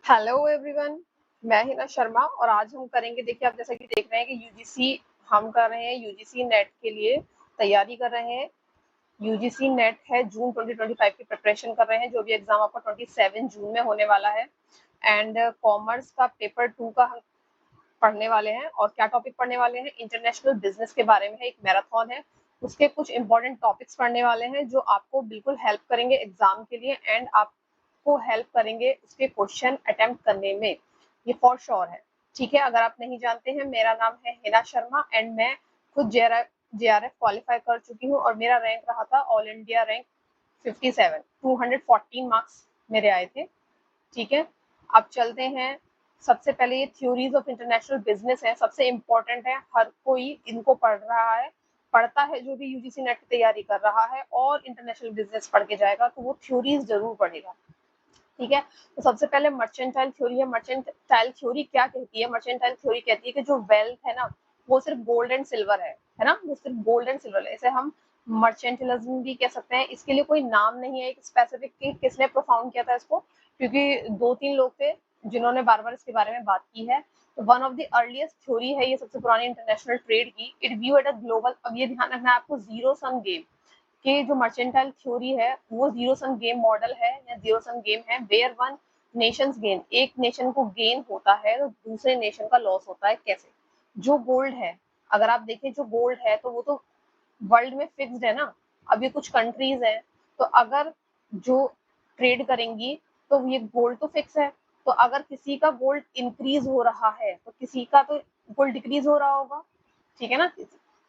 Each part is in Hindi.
हेलो एवरीवन, मैं हिना शर्मा और आज हम करेंगे। देखिए, आप जैसा कि देख रहे हैं कि यूजीसी हम कर रहे हैं। यूजीसी नेट के लिए तैयारी कर रहे हैं। यूजीसी नेट है, जून 2025 की प्रिपरेशन कर रहे हैं। जो भी एग्जाम आपका 27 जून में होने वाला है। एंड कॉमर्स का पेपर 2 का हम पढ़ने वाले हैं। और क्या टॉपिक पढ़ने वाले हैं? इंटरनेशनल बिजनेस के बारे में है, एक मैराथन है। उसके कुछ इंपॉर्टेंट टॉपिक्स पढ़ने वाले हैं जो आपको बिल्कुल हेल्प करेंगे एग्जाम के लिए, एंड आपको हेल्प करेंगे उसके क्वेश्चन अटेम्प्ट करने में, ये फॉर श्योर है। ठीक है, अगर आप नहीं जानते हैं, मेरा नाम है हिना शर्मा एंड मैं खुद जेआरएफ क्वालिफाई कर चुकी हूँ और मेरा रैंक रहा था ऑल इंडिया रैंक 57, 214 मार्क्स मेरे आए थे। ठीक है, अब चलते हैं। सबसे पहले ये थ्योरीज ऑफ इंटरनेशनल बिजनेस है, सबसे इम्पोर्टेंट है। हर कोई इनको पढ़ रहा है, पढ़ता है जो भी यूजीसी नेट की तैयारी कर रहा है और इंटरनेशनल बिजनेस पढ़ के जाएगा तो वो थ्योरीज जरूर पढ़ेगा। ठीक है, तो सबसे पहले मर्चेंटाइल थ्योरी है। मर्चेंटाइल थ्योरी क्या कहती है? मर्चेंटाइल थ्योरी कहती है कि जो वेल्थ है ना, वो सिर्फ गोल्ड एंड सिल्वर है ना, वो सिर्फ गोल्ड एंड सिल्वर है। इसे हम मर्चेंटिलिज्म भी कह सकते हैं। इसके लिए कोई नाम नहीं है एक स्पेसिफिक कि किसने प्रोफाउंड किया था इसको, क्योंकि 2-3 लोग थे जिन्होंने बार-बार इसके बारे में बात की है। तो one of the earliest theory है ये, सबसे पुरानी इंटरनेशनल ट्रेड की। It view at a global, अब ये ध्यान रखना है आपको, जीरो सम गेम कि जो मर्चेंटाइल थ्योरी है वो जीरो सम गेम मॉडल है या जीरो सम गेम है, वेयर वन नेशंस गेन, एक नेशन को गेन होता है तो दूसरे नेशन का लॉस होता है। कैसे? जो गोल्ड है, अगर आप देखें जो गोल्ड है तो वो तो वर्ल्ड में फिक्स्ड है ना। अब ये कुछ कंट्रीज हैं, तो अगर जो ट्रेड करेंगी तो ये गोल्ड तो फिक्स है। तो अगर किसी का गोल्ड इंक्रीज हो रहा है तो किसी का तो गोल्ड डिक्रीज हो रहा होगा। ठीक है ना,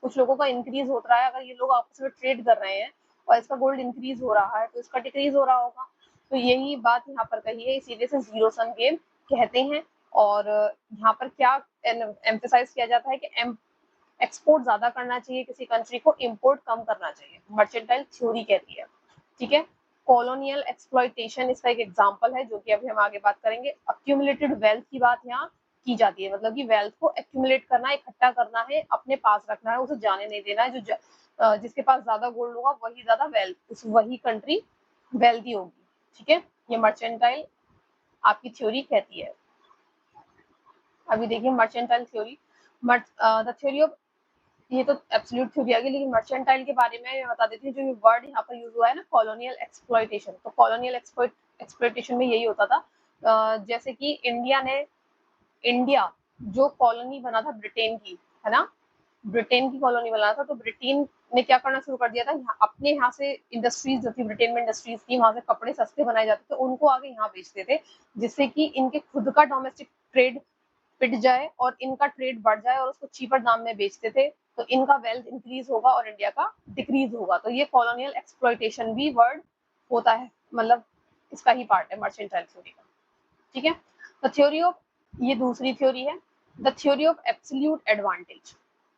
कुछ लोगों का इंक्रीज हो रहा है। अगर ये लोग आपस में ट्रेड कर रहे हैं और इसका गोल्ड इंक्रीज हो रहा है तो इसका डिक्रीज हो रहा होगा। तो यही बात यहाँ पर कही है, इसीलिए से जीरो सम गेम कहते हैं। और यहाँ पर क्या एम्फेसाइज किया जाता है कि एक्सपोर्ट ज्यादा करना चाहिए किसी कंट्री को, इम्पोर्ट कम करना चाहिए, मर्चेंटाइल थ्योरी कहती है। ठीक है, कॉलोनियल एक्सप्लॉयटेशन इसका एक एग्जांपल है जो कि अभी हम आगे बात करेंगे। अक्यूमुलेटेड वेल्थ की बात यहाँ की जाती है, मतलब कि वेल्थ को एक्यूमुलेट करना, इकट्ठा करना है, अपने पास रखना है, उसे जाने नहीं देना है। जिसके पास ज्यादा गोल्ड होगा वही ज्यादा वेल्थ, वही कंट्री वेल्थी होगी। ठीक है, ये मर्चेंटाइल आपकी थ्योरी कहती है। अभी देखिए mercantile theory, the theory of, ये तो एब्सोल्यूट थ्योरी आ गई, लेकिन मर्चेंटाइल के बारे में मैं बता देती हूँ। जो ये वर्ड यहाँ पर यूज हुआ है ना, कॉलोनियल एक्सप्लॉयटेशन, तो कॉलोनियल एक्सप्लॉयटेशन में यही होता था। जैसे कि इंडिया जो कॉलोनी बना था ब्रिटेन की, है ना, ब्रिटेन की कॉलोनी बना था, तो ब्रिटेन ने क्या करना शुरू कर दिया था, अपने यहाँ से इंडस्ट्रीज जो थी, ब्रिटेन में इंडस्ट्रीज थी, वहां से कपड़े सस्ते बनाए जाते थे, उनको आगे यहाँ बेचते थे, जिससे कि इनके खुद का डोमेस्टिक ट्रेड पिट जाए और इनका ट्रेड बढ़ जाए और उसको चीपर दाम में बेचते थे। तो इनका वेल्थ इंक्रीज होगा और इंडिया का डिक्रीज होगा। तो ये कॉलोनियल एक्सप्लॉयटेशन भी वर्ड होता है, मतलब इसका ही पार्ट है मर्चेंटाइल थ्योरी का। ठीक है, द थ्योरी ऑफ, ये दूसरी थ्योरी है, the theory of absolute advantage.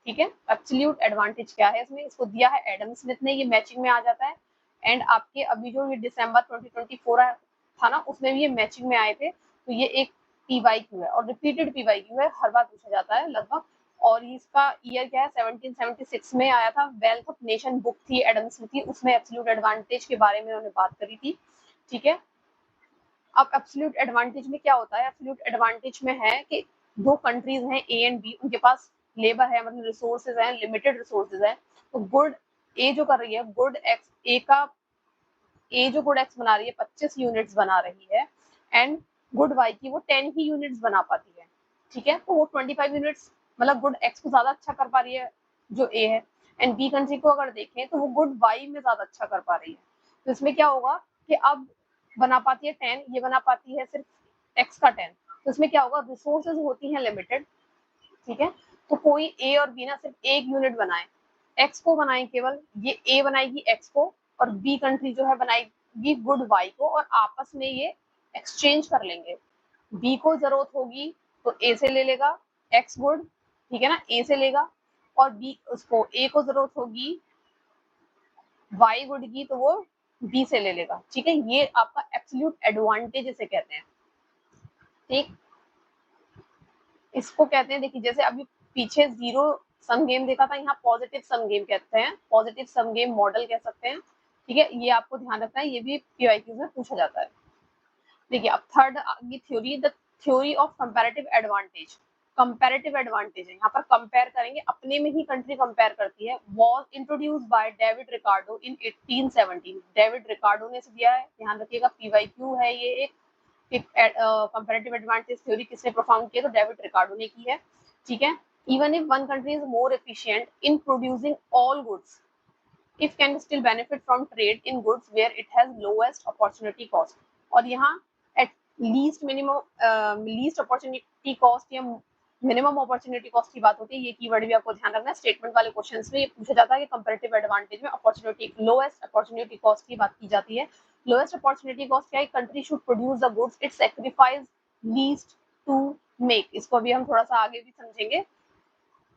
ठीक है, एब्सोल्यूट एडवांटेज क्या है इसमें? इसको दिया है एडम स्मिथ ने, ये मैचिंग में आ जाता है। एंड आपके अभी जो ये दिसंबर 2024 था ना, उसमें भी ये मैचिंग में आए थे। तो ये एक पीवाईक्यू है और रिपीटेड पीवाईक्यू है, हर बार पूछा जाता है लगभग। और इसका ईयर क्या है? 1776 में आया था। वेल्थ ऑफ नेशन बुक थी एडम स्मिथ की, उसमें एब्सोल्यूट एडवांटेज के बारे में उन्होंने बात करी थी। ठीक है, अब एब्सोल्यूट एडवांटेज में क्या होता है? एब्सोल्यूट एडवांटेज में है कि दो कंट्रीज हैं ए एंड बी, उनके पास लेबर है, मतलब रिसोर्सेज हैं, लिमिटेड रिसोर्सेज हैं। तो गुड ए जो कर रही है, गुड एक्स ए का, ए जो गुड एक्स बना रही है 25 यूनिट्स बना रही है, एंड गुड वाई की वो 10 ही यूनिट्स बना पाती है। ठीक है, तो वो 25 यूनिट्स, मतलब गुड एक्स को ज्यादा अच्छा कर पा रही है जो ए है। एंड बी कंट्री को अगर देखें तो वो गुड वाई में ज्यादा अच्छा कर पा रही है। तो इसमें क्या होगा कि अब बना पाती है 10, ये बना पाती है सिर्फ एक्स का 10। तो इसमें क्या होगा? रिसोर्सेज होती हैं लिमिटेड। ठीक है, तो कोई ए और बी ना सिर्फ एक यूनिट बनाए, एक्स को बनाए केवल, ये ए बनाएगी एक्स को और बी कंट्री जो है बनाएगी गुड वाई को, और आपस में ये एक्सचेंज कर लेंगे। बी को जरूरत होगी तो ए से ले लेगा एक्स गुड, ठीक है ना, ए से लेगा, और बी उसको ए को जरूरत होगी वाई गुड की तो वो बी से ले लेगा। ठीक है, ये आपका एब्सोल्यूट एडवांटेज इसे कहते हैं। ठीक, इसको कहते हैं, देखिए जैसे अभी पीछे जीरो सम गेम देखा था, यहाँ पॉजिटिव सम गेम कहते हैं, पॉजिटिव सम गेम मॉडल कह सकते हैं। ठीक है, ये आपको ध्यान रखना है, ये भी पीवाईक्यूज में पूछा जाता है। देखिए अब थर्ड ये theory, the theory of comparative advantage. Comparative advantage है, यहाँ पर कंपेयर करेंगे, अपने में ही कंट्री कंपेयर करती है। Was introduce by David Ricardo in 1817। David Ricardo ने दिया है, ध्यान रखिएगा, पीवाईक्यू है ये एक कंपैरेटिव एडवांटेज थ्योरी किसने प्रोफाउंड किया, तो डेविड रिकार्डो ने की है, ठीक है। Even if one country is more efficient in producing all goods, it can still benefit from trade in goods where it has lowest opportunity cost। और यहाँ at least minimum least opportunity cost या मिनिमम अपॉर्चुनिटी कॉस्ट की बात होती है। ये कीवर्ड भी आपको ध्यान रखना है, स्टेटमेंट वाले क्वेश्चंस में ये पूछा जाता है कि कंपैरेटिव एडवांटेज में अपॉर्चुनिटी लोएस्ट अपॉर्चुनिटी कॉस्ट की बात की जाती है। लोएस्ट अपॉर्चुनिटी कॉस्ट क्या है, country should produce the goods it sacrifice least to make. इसको अभी हम थोड़ा सा आगे भी समझेंगे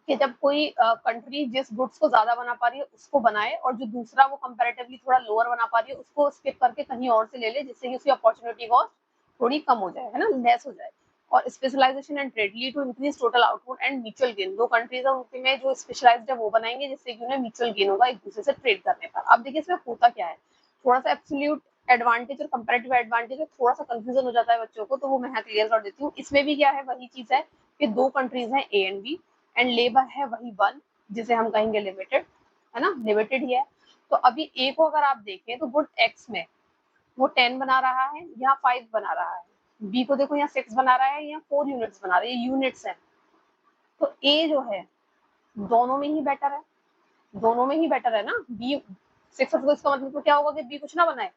कि जब कोई कंट्री जिस गुड्स को ज्यादा बना पा रही है उसको बनाए, और जो दूसरा वो कंपैरेटिवली थोड़ा लोअर बना पा रही है उसको स्किप करके कहीं और से ले ले, जिससे कि उसकी अपॉर्चुनिटी कॉस्ट थोड़ी कम हो जाए, है ना, लेस हो जाए। और specialization and trade lead to increase total output and mutual gain. दो कंट्रीज है उनमें जो स्पेशलाइज्ड है वो बनाएंगे, जिससे कि उन्हें म्यूचुअल गेन होगा एक दूसरे से ट्रेड करने पर। अब देखिए इसमें होता क्या है, थोड़ा सा एब्सोल्यूट एडवांटेज और कंपैरेटिव एडवांटेज में थोड़ा सा कंफ्यूजन हो जाता है बच्चों को, तो वो मैं यहाँ क्लियर कर देती हूँ। इसमें भी क्या है, वही चीज है कि दो कंट्रीज हैं A and B, and labour है वही वन, जिसे हम कहेंगे लिमिटेड, है ना, लिमिटेड ही है। तो अभी ए को अगर आप देखें तो गुड एक्स में वो 10 बना रहा है, यहाँ 5 बना रहा है। बी को देखो यहाँ 6 बना रहा है, यहाँ 4 यूनिट्स बना रहा है, ये यूनिट्स है। तो ए जो है दोनों में ही बेटर है, दोनों में ही बेटर है ना। बी 6, तो इसका मतलब तो क्या होगा कि बी कुछ ना बनाए,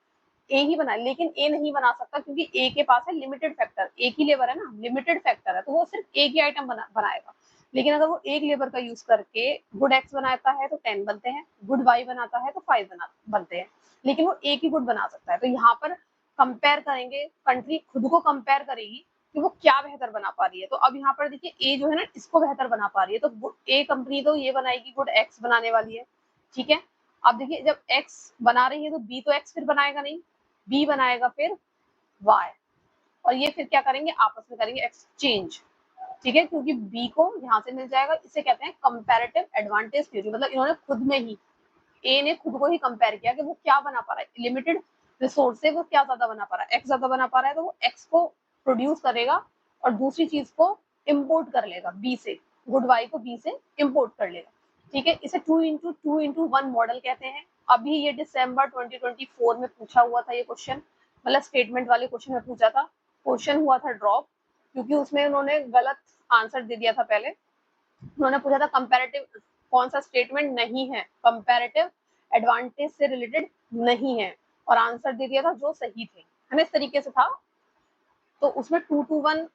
ए ही बनाए। लेकिन ए नहीं बना सकता क्योंकि ए के पास है लिमिटेड फैक्टर, एक ही लेबर है ना, लिमिटेड फैक्टर है, तो वो सिर्फ एक ही आइटम बनाएगा। लेकिन अगर वो एक लेबर का यूज करके गुड एक्स बनाता है तो 10 बनते हैं, गुड वाई बनाता है तो 5 बनते हैं, लेकिन वो एक ही गुड बना सकता है। तो यहाँ पर कंपेयर करेंगे, कंट्री खुद को कंपेयर करेगी कि वो क्या बेहतर बना पा रही है। तो अब यहाँ पर देखिए ए जो है ना इसको बेहतर बना पा रही है, तो ए कंपनी तो ये बनाएगी, गुड एक्स बनाने वाली है, ठीक है। अब देखिए जब एक्स बना रही है तो बी तो एक्स फिर बनाएगा नहीं, बी बनाएगा फिर वाई, और ये फिर क्या करेंगे, आपस में करेंगे एक्सचेंज, ठीक है, क्योंकि बी को यहाँ से मिल जाएगा। इसे कहते हैं कंपैरेटिव एडवांटेज थ्योरी। मतलब इन्होंने खुद में ही, ए ने खुद को ही कंपेयर किया कि वो क्या बना पा रहा है, लिमिटेड रिसोर्स से वो क्या ज्यादा बना पा रहा है। एक्स ज्यादा बना पा रहा है तो वो एक्स को प्रोड्यूस करेगा और दूसरी चीज को इम्पोर्ट कर लेगा बी से, गुड वाई को बी से इम्पोर्ट कर लेगा, ठीक है। इसे 2x2 मॉडल कहते हैं। अभी ये दिसंबर 2024 में पूछा हुआ था ये क्वेश्चन, मतलब स्टेटमेंट वाले क्वेश्चन में पूछा था, क्वेश्चन हुआ था ड्रॉप, क्योंकि उसमें उन्होंने गलत आंसर दे दिया था। पहले उन्होंने पूछा था कंपैरेटिव कौन सा स्टेटमेंट नहीं है, कंपैरेटिव एडवांटेज से रिलेटेड नहीं है, और आंसर दे दिया था जो सही थे, है ना, इस तरीके से था। तो उसमें 2:1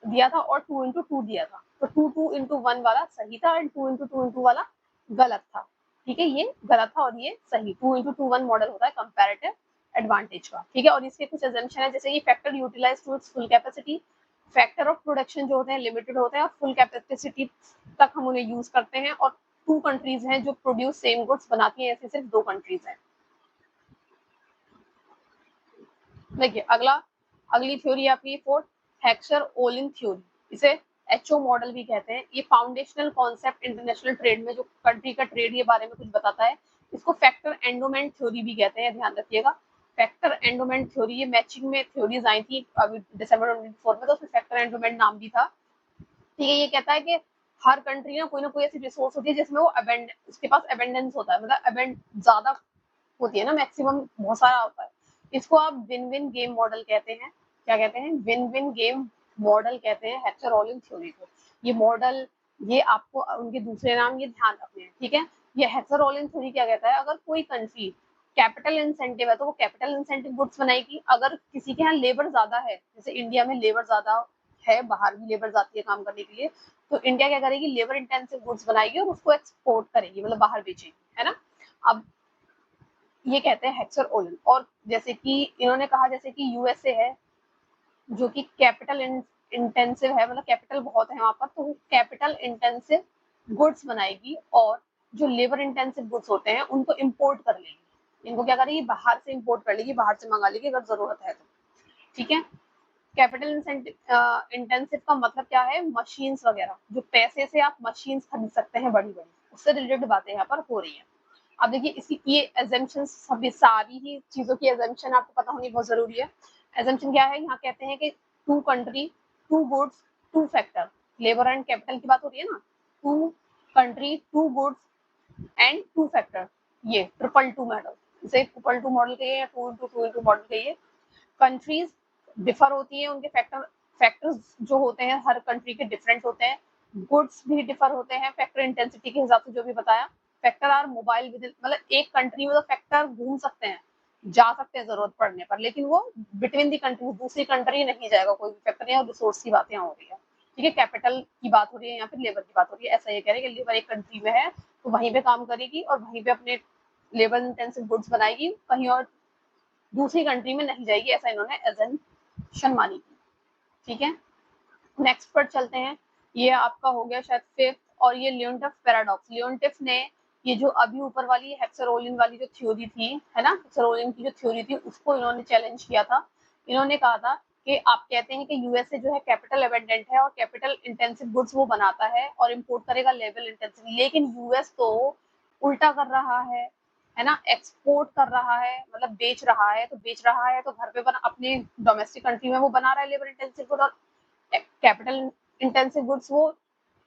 दिया था और 2x2 दिया था, तो 2:1 वाला सही था एंड 2x2 वाला गलत था, ठीक है, ये गलत था और ये सही। 2:1 मॉडल होता है कंपैरेटिव एडवांटेज का, ठीक है। और इसके कुछ एजम्पशन है, जैसे कि factor utilize to its full capacity, factor of production जो होते हैं लिमिटेड होते हैं और फुल कैपेसिटी तक हम उन्हें यूज करते हैं, और 2 कंट्रीज हैं जो प्रोड्यूस सेम गुड्स बनाती हैं, ऐसी सिर्फ 2 कंट्रीज हैं। देखिए अगली थ्योरी आपकी फोर्थ, हेक्सर ओलिन थ्योरी, इसे एचओ मॉडल भी कहते हैं। ये फाउंडेशनल कॉन्सेप्ट इंटरनेशनल ट्रेड में, जो कंट्री का ट्रेड के बारे में कुछ बताता है। इसको फैक्टर एंडोमेंट थ्योरी भी कहते हैं, ध्यान रखिएगा। फैक्टर एंडोमेंट थ्योरी, ये मैचिंग में थ्योरीज आई थी अभी दिसंबर 2024 में, तो उसमें फैक्टर एंडोमेंट नाम भी था, ठीक है। ये कहता है कि हर कंट्री ना कोई ऐसी रिसोर्स होती है जिसमें वो उसके पास अबेंडेंस होता है, मतलब ज्यादा होती है ना, मैक्सिमम बहुत सारा होता है। इसको आप विन विन गेम मॉडल कहते हैं। क्या कहते हैं, विन विन गेम मॉडल कहते हैं हेक्सर ओलिन थ्योरी को। ये मॉडल, ये आपको उनके दूसरे नाम ये ध्यान रखने हैं, ठीक है। ये हेक्सर ओलिन थ्योरी क्या कहता है, अगर कोई कंट्री कैपिटल इंसेंटिव है तो वो कैपिटल इंसेंटिव गुड्स बनाएगी। अगर किसी के यहाँ लेबर ज्यादा है, जैसे इंडिया में लेबर ज्यादा है, बाहर भी लेबर जाती है काम करने के लिए, तो इंडिया क्या करेगी, लेबर इंटेंसिव गुड्स बनाएगी और उसको एक्सपोर्ट करेगी, मतलब बाहर बेचेगी, है ना। अब ये कहते हैं हेक्सर ओलिन। और जैसे कि इन्होंने कहा, जैसे कि यूएसए है जो कि कैपिटल इंटेंसिव है, मतलब कैपिटल बहुत है वहां पर, तो वो कैपिटल इंटेंसिव गुड्स बनाएगी और जो लेबर इंटेंसिव गुड्स होते हैं उनको इम्पोर्ट कर लेगी। इनको क्या करेगी, बाहर से इम्पोर्ट कर लेगी, बाहर से मंगा लेगी अगर जरूरत है तो, ठीक है। कैपिटल इंटेंसिव का मतलब क्या है, मशीन्स वगैरह, जो पैसे से आप मशीन्स खरीद सकते हैं बड़ी बड़ी, उससे रिलेटेड बातें यहाँ पर हो रही है। अब देखिए इसकी ये एजम्पशन, सभी सारी ही चीजों की एजम्पशन आपको पता होनी बहुत जरूरी है। एजम्पशन क्या है, यहाँ कहते हैं कि two country two goods two factor, labour and capital की बात हो रही है ना, two country two goods and two factor, ये ट्रिपल टू मॉडल, इसे ट्रिपल टू मॉडल कहिए या 2x2 मॉडल कहिए। कंट्रीज डिफर होती है, उनके फैक्टर्स जो होते हैं हर कंट्री के डिफरेंट होते हैं, गुड्स भी डिफर होते हैं फैक्टर इंटेंसिटी के हिसाब से, जो भी बताया। Factor are mobile within, मतलब एक कंट्री में तो फैक्टर घूम सकते हैं, जा सकते हैं जरूरत पड़ने पर, लेकिन वो बिटवीन दी कंट्री दूसरी कंट्री नहीं जाएगा कोई भी फैक्टर, या रिसोर्स की बात यहाँ हो रही है। ठीक है, कैपिटल की बात हो रही है यहाँ पे, लेबर की बात हो रही है। ऐसा ये कह रहे हैं कि लेबर एक कंट्री में है तो वहीं पे काम करेगी और वहीं पे अपने लेबर इंटेंसिव गुड्स बनाएगी, कहीं और दूसरी कंट्री में नहीं जाएगी, ऐसा इन्होंने एजम्पशन मानी थी। ठीक है, नेक्स्ट पर चलते हैं। ये आपका हो गया शायद फिफ्थ, और ये लियोनटिफ पैराडॉक्स। लियोनटिफ ने ये जो अभी ऊपर वाली हेक्सरोलिन वाली जो थ्योरी थी, है ना, हेक्सरोलिन की जो थ्योरी थी, उसको इन्होंने चैलेंज किया था। इन्होंने कहा था कि आप कहते हैं कि यूएसए जो है कैपिटल अबेंडेंट है और कैपिटल इंटेंसिव गुड्स वो बनाता है और इंपोर्ट करेगा लेबर इंटेंसिव, लेकिन यूएस तो उल्टा कर रहा है ना, एक्सपोर्ट कर रहा है, मतलब बेच रहा है, तो बेच रहा है तो घर पे बना, अपने डोमेस्टिक कंट्री में वो बना रहा है लेबर इंटेंसिव गुड, और कैपिटल इंटेंसिव गुड्स वो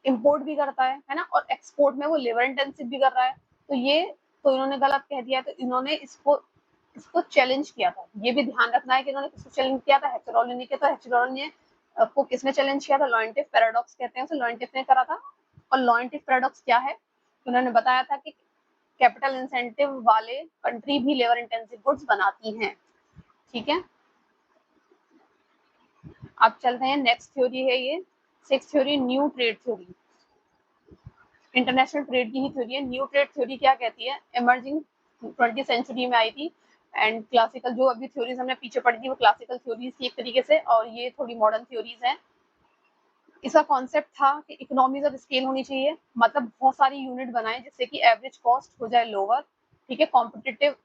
इंपोर्ट भी करता है ना, और एक्सपोर्ट में वो लेबर इंटेंसिव भी कर रहा है। तो ये तो इन्होंने गलत कह दिया, तो इन्होंने इसको चैलेंज किया था। ये भी ध्यान रखना है कि इन्होंने किसको चैलेंज किया था, हेक्सरोलिन ने किया। तो हेक्सरोलिन ने को किसने चैलेंज किया था, लॉयनटिफ पैराडॉक्स कहते हैं उसे, लॉयनटिफ ने करा था। और लॉयनटिफ पैराडॉक्स क्या है, उन्होंने बताया था कि कैपिटल इंसेंटिव वाले कंट्री भी लेबर इंटेंसिव गुड्स बनाती हैं। ठीक है, अब चलते हैं, नेक्स्ट थ्योरी है ये six theory, new trade theory. International trade की ही थ्योरी है। न्यू ट्रेड थ्योरी क्या कहती है, इमर्जिंग 20th सेंचुरी में आई थी, एंड क्लासिकल जो अभी थ्योरीज हमने पीछे पढ़ी थी वो क्लासिकल थ्योरीज थी एक तरीके से, और ये थोड़ी मॉडर्न थ्योरीज हैं। इसका कॉन्सेप्ट था कि इकोनॉमीज ऑफ स्केल होनी चाहिए, मतलब बहुत सारी यूनिट बनाए जिससे कि एवरेज कॉस्ट हो जाए लोअर। ठीक है, कॉम्पिटिटिव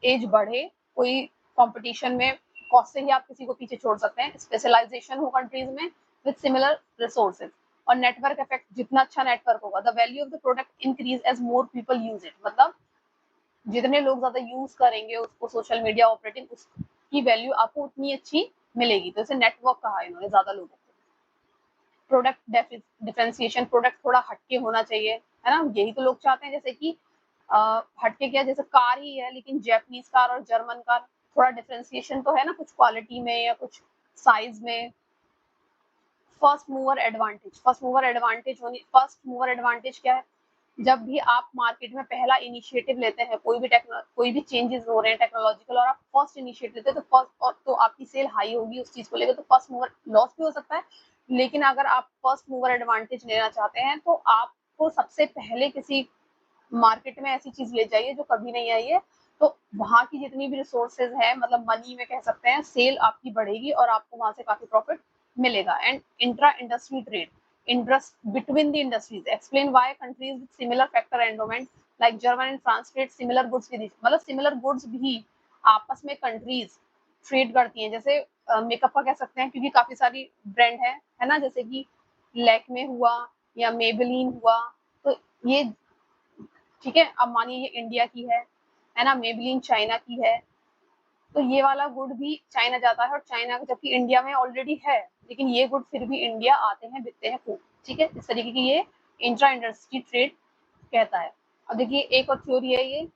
एज बढ़े, कोई कंपटीशन में कॉस्ट से ही आप किसी को पीछे छोड़ सकते हैं, स्पेशलाइजेशन हो कंट्रीज में विद सिमिलर रिसोर्सेज, और नेटवर्क इफेक्ट, जितना अच्छा नेटवर्क होगा, the value of the product increase as more people use it, मतलब जितने लोग ज्यादा यूज करेंगे उसको, सोशल मीडिया ऑपरेटिंग, उसकी वैल्यू आपको उतनी अच्छी मिलेगी। तो इसे नेटवर्क कहा इन्होंने ज्यादा लोगों को। प्रोडक्ट डिफरेंशिएशन, प्रोडक्ट थोड़ा हटके होना चाहिए, है ना, यही तो लोग चाहते हैं। जैसे कि हटके क्या, जैसे कार ही है लेकिन जैपनीज कार और जर्मन कार, थोड़ा डिफरेंशिएशन तो है ना, कुछ क्वालिटी में या कुछ साइज में। First mover advantage, first mover advantage क्या है, जब भी आप मार्केट में पहला इनिशिएटिव लेते हैं, कोई भी चेंजेस हो रहे हैं टेक्नोलॉजिकल, और आप फर्स्ट इनिशिएटिव लेते हैं, तो फर्स्ट, और तो आपकी सेल हाई होगी उस चीज को लेकर, तो फर्स्ट मूवर लॉस भी हो सकता है, लेकिन अगर आप फर्स्ट मूवर एडवांटेज लेना चाहते हैं तो आपको सबसे पहले किसी मार्केट में ऐसी चीज ले जाइए जो कभी नहीं आई है, तो वहां की जितनी भी रिसोर्सेज है, मतलब मनी में कह सकते हैं, सेल आपकी बढ़ेगी और आपको वहां से काफी प्रॉफिट मिलेगा। And intra industry trade, interest between the industries, explain why countries with similar factor endowment like German and France trade similar goods with, मतलब सिमिलर गुड्स भी आपस में कंट्रीज ट्रेड करती हैं। जैसे मेकअप का कह सकते हैं, क्योंकि काफी सारी ब्रांड है ना, जैसे कि लैक्मे हुआ या मेबेलिन हुआ, तो ये ठीक है, अब मानिए ये इंडिया की है ना, मेबेलिन चाइना की है, तो ये वाला गुड भी चाइना जाता है, और चाइना जबकि इंडिया में ऑलरेडी है, लेकिन ये गुड फिर भी इंडिया आते हैं, बिकते हैं खूब। ठीक है, इस तरीके की ये इंट्रा इंडस्ट्री ट्रेड कहता है। अब देखिए एक और थ्योरी है ये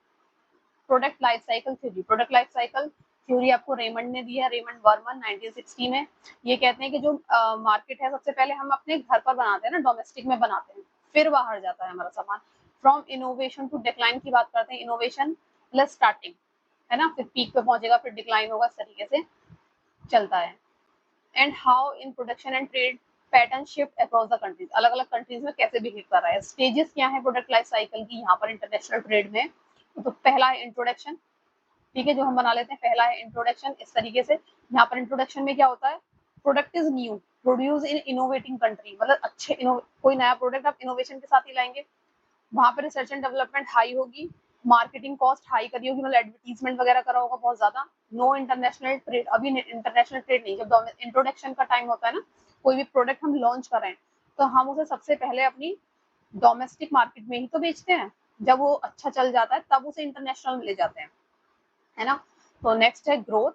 product life cycle theory. Product life cycle theory आपको रेमंड ने दी है, रेमंड वर्मन 1960 में। ये कहते हैं कि जो मार्केट है, सबसे पहले हम अपने घर पर बनाते हैं ना, डोमेस्टिक में बनाते हैं, फिर बाहर जाता है हमारा सामान। फ्रॉम इनोवेशन टू डिक्लाइन की बात करते हैं, इनोवेशन प्लस स्टार्टिंग, है ना, फिर पीक पे पहुंचेगा, फिर डिक्लाइन होगा, इस तरीके से चलता है। And how in production and trade pattern shift across the countries, अलग अलग कंट्रीज में कैसे बिहेव कर रहा है। स्टेजेस क्या है प्रोडक्ट लाइफ साइकिल की यहाँ पर इंटरनेशनल ट्रेड में, तो पहला है इंट्रोडक्शन। ठीक है, जो हम बना लेते हैं, पहला है इंट्रोडक्शन, इस तरीके से। यहाँ पर इंट्रोडक्शन में क्या होता है, product is new produce in innovating country, मतलब अच्छे कोई नया प्रोडक्ट आप इनोवेशन के साथ ही लाएंगे, वहां पर रिसर्च एंड डेवलपमेंट हाई होगी, मार्केटिंग कॉस्ट हाई करी होगी, मतलब एडवर्टीजमेंट वगैरह करा होगा बहुत ज्यादा। नो इंटरनेशनल ट्रेड, अभी इंटरनेशनल ट्रेड नहीं, जब इंट्रोडक्शन का टाइम होता है ना, कोई भी प्रोडक्ट हम लॉन्च कर रहे हैं, तो हम उसे सबसे पहले अपनी डोमेस्टिक मार्केट में ही तो बेचते हैं, जब वो अच्छा चल जाता है तब उसे इंटरनेशनल में ले जाते हैं, है ना। तो नेक्स्ट है ग्रोथ।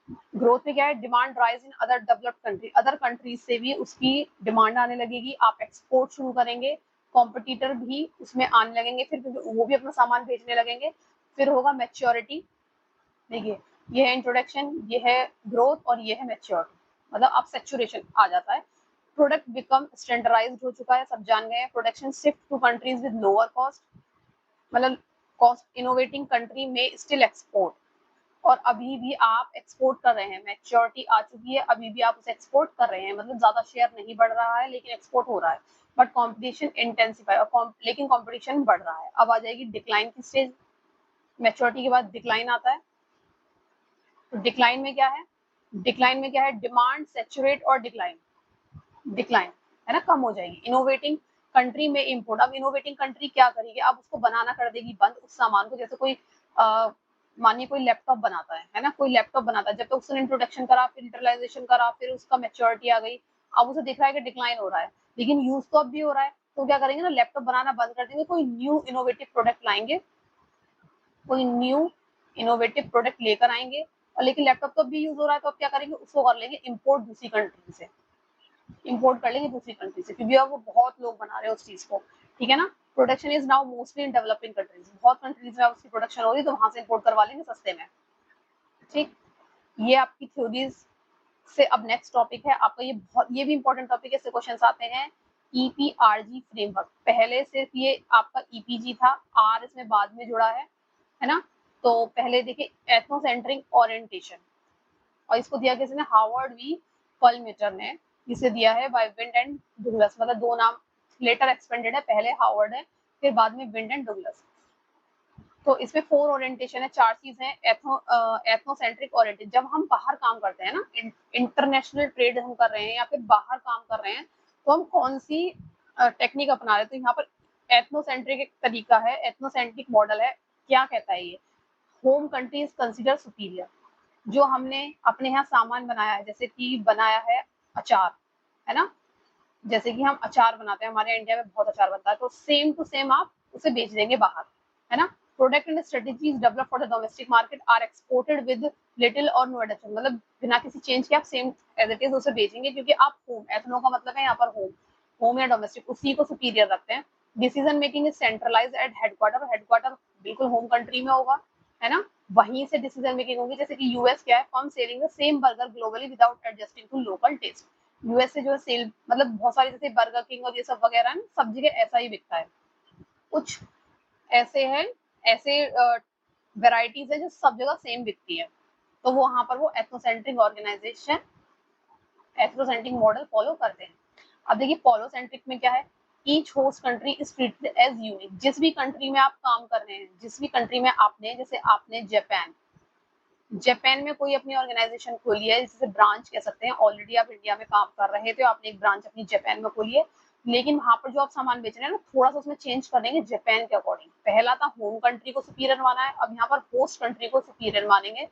ग्रोथ में क्या है, demand rise in other developed country, other countries से भी उसकी डिमांड आने लगेगी, आप एक्सपोर्ट शुरू करेंगे, कॉम्पिटिटर भी उसमें आने लगेंगे, फिर वो भी अपना सामान भेजने लगेंगे, फिर होगा मैच्योरिटी। देखिए ये है इंट्रोडक्शन, ये है ग्रोथ और ये है मैच्योरिटी, मतलब अब सैचुरेशन आ जाता है। प्रोडक्ट बिकम स्टैंडर्डाइज्ड हो चुका है, सब जान गए हैं। Production shift to countries with lower cost, मतलब कॉस्ट इनोवेटिंग कंट्री में स्टिल एक्सपोर्ट, और अभी भी आप एक्सपोर्ट कर रहे हैं, मैच्योरिटी आ चुकी है, अभी भी आप उसे एक्सपोर्ट कर रहे हैं, मतलब ज्यादा शेयर नहीं बढ़ रहा है लेकिन एक्सपोर्ट हो रहा है, बट कंपटीशन इंटेंसिफाई, और लेकिन कंपटीशन बढ़ रहा है। अब आ जाएगी डिक्लाइन की स्टेज, मैच्योरिटी के बाद डिक्लाइन आता है। तो डिक्लाइन में क्या है, डिक्लाइन में क्या है, डिमांड सैचुरेट और डिक्लाइन, डिक्लाइन है ना, कम हो जाएगी। इनोवेटिंग कंट्री में इम्पोर्ट, अब इनोवेटिंग कंट्री क्या करेगी, अब उसको बनाना कर देगी बंद उस सामान को, जैसे कोई मानिए कोई लैपटॉप बनाता है ना, कोई लैपटॉप बनाता है, जब तक उसने इंट्रोडक्शन करा, फिर इंटरलाइजेशन करा, फिर उसका मैच्योरिटी आ गई, अब उसे दिख रहा है कि डिक्लाइन हो रहा है, लेकिन यूज तो अब भी हो रहा है, तो क्या करेंगे ना, लैपटॉप बनाना बंद कर देंगे, कोई न्यू इनोवेटिव प्रोडक्ट लाएंगे, कोई न्यू इनोवेटिव प्रोडक्ट लेकर आएंगे, और लेकिन लैपटॉप तो भी यूज हो रहा है, तो अब क्या करेंगे, उसको कर लेंगे इम्पोर्ट दूसरी कंट्री से, इम्पोर्ट कर लेंगे दूसरी कंट्री से, क्योंकि अब वो बहुत लोग बना रहे हैं उस चीज को, ठीक है ना। Production is now mostly in developing countries, बहुत कंट्रीज में उसकी प्रोडक्शन हो रही है, तो वहां से इम्पोर्ट करवा लेंगे सस्ते में, ठीक। ये आपकी थ्योरीज से अब नेक्स्ट टॉपिक है आपका, ये भी इंपॉर्टेंट टॉपिक है, इससे क्वेश्चंस आते हैं। ईपीआरजी फ्रेमवर्क, पहले सिर्फ ये आपका ईपीजी था, आर इसमें बाद में जुड़ा है ना। तो पहले देखिए एथनोसेंट्रिक ओरिएंटेशन, और इसको दिया किसने, हावर्ड वी पलमेटर ने इसे दिया है, बाय विंड एंड डुगलस, मतलब दो नाम लेटर एक्सपेंडेड है, पहले हावर्ड है, फिर बाद में विंड एंड डुगलस। तो इसमें 4 ओरिएंटेशन है, 4 चीजें, एथनोसेंट्रिक ओरिएंटेशन, जब हम बाहर काम करते हैं ना, इंटरनेशनल ट्रेड हम कर रहे हैं या फिर बाहर काम कर रहे हैं, तो हम कौन सी टेक्निक अपना रहे हैं, तो यहाँ पर एथनोसेंट्रिक एक तरीका है, एथनोसेंट्रिक मॉडल है। क्या कहता है ये, home country is consider superior, जो हमने अपने यहाँ सामान बनाया है, जैसे कि बनाया है अचार, है ना, जैसे कि हम अचार बनाते हैं, हमारे इंडिया में बहुत अचार बनता है, तो सेम टू सेम आप उसे बेच देंगे बाहर, है ना। Product and strategies develop for the domestic market are exported with little or no addition, मतलब बिना किसी चेंज के आप सेम एज इट इज उसे बेचेंगे, क्योंकि आप होम, एथनो का मतलब है यहाँ पर होम, होम या डोमेस्टिक उसी को सुपीरियर रखते हैं। Decision making is centralize at headquarter, headquarter बिल्कुल होम कंट्री में होगा, है ना, वहीं से डिसीजन मेकिंग होगी। जैसे कि यूएस क्या है, firm selling the same burger globally without adjusting to local taste, US से जो है सेल, मतलब बहुत सारे जैसे बर्गर किंग और ये सब वगैरह है, सब जगह ऐसा ही बिकता है। कुछ ऐसे हैं, ऐसे वेराइटीज है जो सब जगह सेम बिकती है, तो वो वहां पर वो ethnocentric organization, ethnocentric model follow करते हैं। अब देखिए पॉलोसेंट्रिक में क्या है, each host country is treated as unique, जिस भी कंट्री में आप काम कर रहे हैं, जिस भी कंट्री में आपने, जैसे आपने जापान, जापान में कोई अपनी ऑर्गेनाइजेशन खोली है, जिसे ब्रांच कह सकते हैं, ऑलरेडी आप इंडिया में काम कर रहे थे, आपने एक ब्रांच अपनी जापान में खोली है, लेकिन वहां पर जो आप सामान बेच रहे हैं ना, थोड़ा सा उसमें चेंज कर देंगे जापान के अकॉर्डिंग। पहला था होम कंट्री को सुपीरियर माना है, अब यहाँ पर होस्ट कंट्री को सुपीरियर मानेंगे।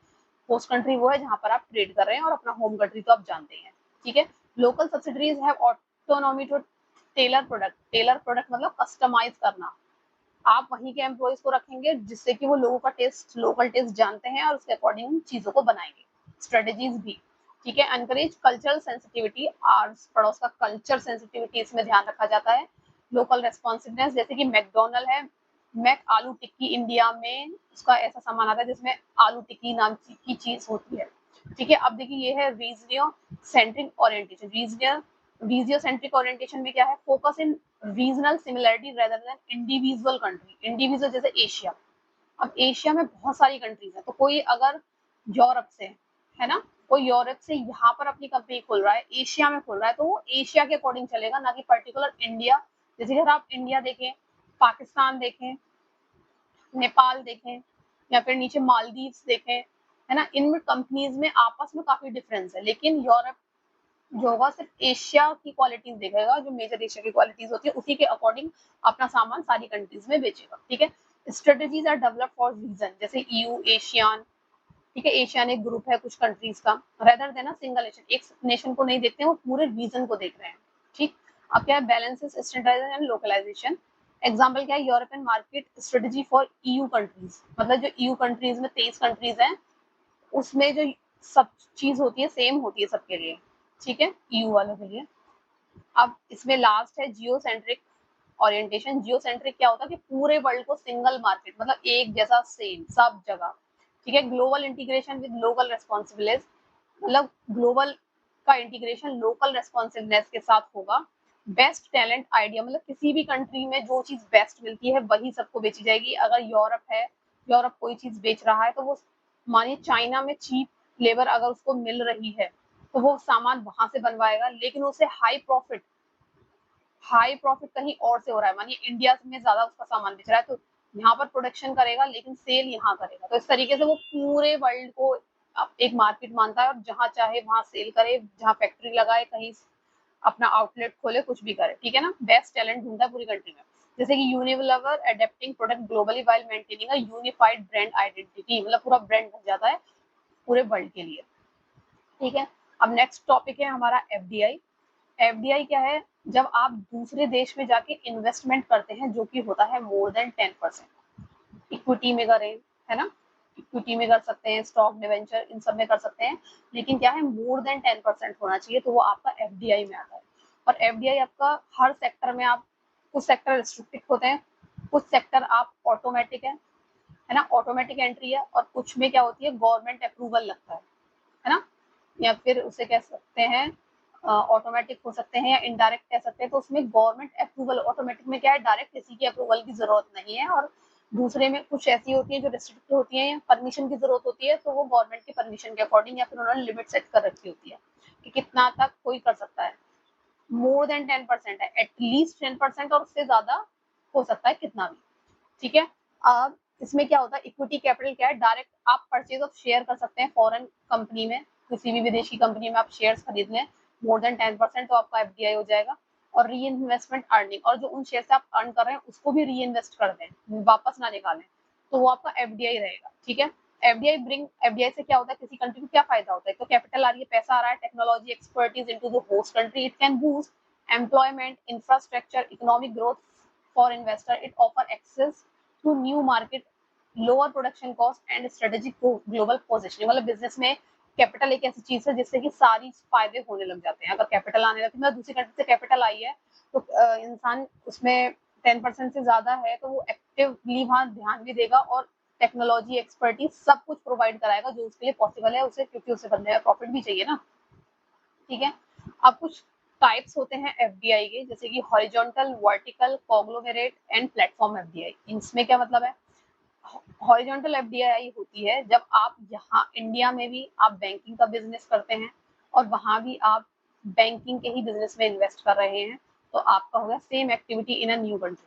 होस्ट कंट्री वो है जहां पर आप ट्रेड कर रहे हैं, और अपना होम कंट्री तो आप जानते हैं, ठीक है। Local subsidies have autonomy to tailor product, tailor product मतलब कस्टमाइज करना, आप वहीं के एम्प्लॉयज को रखेंगे जिससे कि वो लोगों का टेस्ट, लोकल टेस्ट जानते हैं, और उसके अकॉर्डिंग चीजों को बनाएंगे। स्ट्रेटेजीज भी, ठीक है। एनकरेज कल्चरल सेंसिटिविटी, आर्स पड़ोस का कल्चर सेंसिटिविटी इसमें ध्यान रखा जाता है। लोकल रेस्पॉन्सिवनेस, जैसे कि मैकडोनल्ड है, मैक आलू टिक्की, इंडिया में उसका ऐसा सामान आता है जिसमें आलू टिक्की नाम की चीज होती है, ठीक है। अब देखिए ये है रीजनियो centric orientation, regio centric orientation में क्या है, focus in regional similarity rather than individual country, individual जैसे एशिया, अब एशिया में बहुत सारी कंट्रीज है, तो कोई अगर यूरोप से, है ना, कोई यूरोप से यहाँ पर अपनी कंपनी खोल रहा है, एशिया में खोल रहा है, तो वो एशिया के अकॉर्डिंग चलेगा, ना कि पर्टिकुलर इंडिया। जैसे अगर आप इंडिया देखें, पाकिस्तान देखें, नेपाल देखें, या फिर नीचे मालदीव्स देखें, है ना, इनमें कंपनीज में आपस में काफी डिफरेंस है, लेकिन यूरोप जो होगा सिर्फ एशिया की क्वालिटीज देखेगा, जो मेजर एशिया की क्वालिटीज होती है उसी के अकॉर्डिंग अपना सामान सारी कंट्रीज में बेचेगा, ठीक है। Strategies are develop for region, जैसे ईयू, एशियान, ठीक है, एशियान एक ग्रुप है कुछ कंट्रीज का, रेदर देन सिंगल नेशन, एक नेशन को नहीं देखते हैं, वो पूरे रीजन को देख रहे हैं, ठीक। अब क्या है, balances, standardization and localization. Example क्या है, European market strategy for EU countries, मतलब जो ईयू कंट्रीज में 23 कंट्रीज हैं, उसमें जो सब चीज होती है, सेम होती है सबके लिए, ठीक है, EU वालों के लिए। अब इसमें लास्ट है जियो सेंट्रिक ओरिएंटेशन। जियो सेंट्रिक क्या होता है कि पूरे वर्ल्ड को सिंगल मार्केट, मतलब एक जैसा सेम सब जगह, ठीक है। Global integration with local responsibilities, मतलब ग्लोबल का इंटीग्रेशन लोकल रेस्पॉन्सिबनेस के साथ होगा। बेस्ट टैलेंट आइडिया, मतलब किसी भी कंट्री में जो चीज बेस्ट मिलती है वही सबको बेची जाएगी। अगर यूरोप है, यूरोप कोई चीज बेच रहा है तो वो, मानिए चाइना में चीप लेबर अगर उसको मिल रही है तो वो सामान वहां से बनवाएगा, लेकिन उसे हाई प्रॉफिट कहीं और से हो रहा है, मानिए इंडिया में ज्यादा उसका सामान बिक रहा है तो यहाँ पर प्रोडक्शन करेगा लेकिन सेल यहाँ करेगा। तो इस तरीके से वो पूरे वर्ल्ड को एक मार्केट मानता है और जहां चाहे वहां सेल करे, जहां फैक्ट्री लगाए, कहीं अपना आउटलेट खोले, कुछ भी करे, ठीक है ना। बेस्ट टैलेंट ढूंढता है पूरी कंट्री में। जैसे कि Unilever adapting product globally while maintaining a unified brand identity, मतलब पूरा ब्रांड बन जाता है पूरे वर्ल्ड के लिए, ठीक है। अब नेक्स्ट टॉपिक है हमारा एफडीआई। एफडीआई क्या है? जब आप दूसरे देश में जाके इन्वेस्टमेंट करते हैं, जो कि होता है मोर देन 10%। इक्विटी में करें, है ना, इक्विटी में कर सकते हैं, स्टॉक डिवेंचर इन सब में कर सकते हैं, लेकिन क्या है, मोर देन 10% होना चाहिए, तो वो आपका एफडीआई में आता है। और एफडीआई आपका हर सेक्टर में, आप कुछ सेक्टर रिस्ट्रिक्टेड होते हैं, कुछ सेक्टर आप ऑटोमेटिक है ना, ऑटोमेटिक एंट्री है, और कुछ में क्या होती है, गवर्नमेंट अप्रूवल लगता है ना, या फिर उसे कह सकते हैं ऑटोमेटिक हो सकते हैं या इनडायरेक्ट कह सकते हैं। तो उसमें गवर्नमेंट अप्रूवल, ऑटोमेटिक में क्या है, डायरेक्ट किसी की अप्रूवल की जरूरत नहीं है, और दूसरे में कुछ ऐसी होती है जो रिस्ट्रिक्ट होती है, परमिशन की जरूरत होती है, तो वो गवर्नमेंट की परमिशन के अकॉर्डिंग, या फिर उन्होंने लिमिट सेट कर रखी होती है कि कितना तक कोई कर सकता है। मोर देन 10% है, एटलीस्ट 10%, और उससे ज्यादा हो सकता है कितना भी, ठीक है। अब इसमें क्या होता है, इक्विटी कैपिटल क्या है, डायरेक्ट आप परचेज ऑफ शेयर कर सकते हैं फॉरेन कंपनी में, किसी भी विदेशी कंपनी में आप शेयर्स खरीद लें मोर देन 10%, तो आपका एफडीआई हो जाएगा। और री इन्वेस्टमेंट अर्निंग, और जो उन शेयर से आप अर्न कर रहे हैं उसको भी री इन्वेस्ट कर दें, वापस ना निकालें, तो वो आपका एफडीआई रहेगा, ठीक है। एफडीआई से क्या होता है, किसी कंट्री को क्या फायदा होता है, तो कैपिटल आ रही है, पैसा आ रहा है, technology expertise into the host country, it can boost employment, infrastructure, economic growth for investor, it offer access to new market, lower production cost and strategic global positioning. मतलब बिजनेस में कैपिटल एक ऐसी चीज है जिससे कि सारी फायदे होने लग जाते हैं। अगर कैपिटल आने लगती है, मतलब दूसरी कंट्री से कैपिटल आई है, तो इंसान उसमें 10% से ज्यादा है तो वो एक्टिवली वहां ध्यान भी देगा, और टेक्नोलॉजी एक्सपर्टीज सब कुछ प्रोवाइड कराएगा जो उसके लिए पॉसिबल है उसे, क्योंकि उसे बंदे में प्रॉफिट भी चाहिए ना, ठीक है। अब कुछ टाइप्स होते हैं एफडीआई के, जैसे कि horizontal, vertical, conglomerate and platform FDI. इसमें क्या मतलब है, हॉरिजॉन्टल एफडीआई होती है जब आप यहाँ इंडिया में भी आप बैंकिंग का बिजनेस करते हैं और वहां भी आप बैंकिंग के ही बिजनेस में इन्वेस्ट कर रहे हैं, तो आपका होगा same activity in a new country,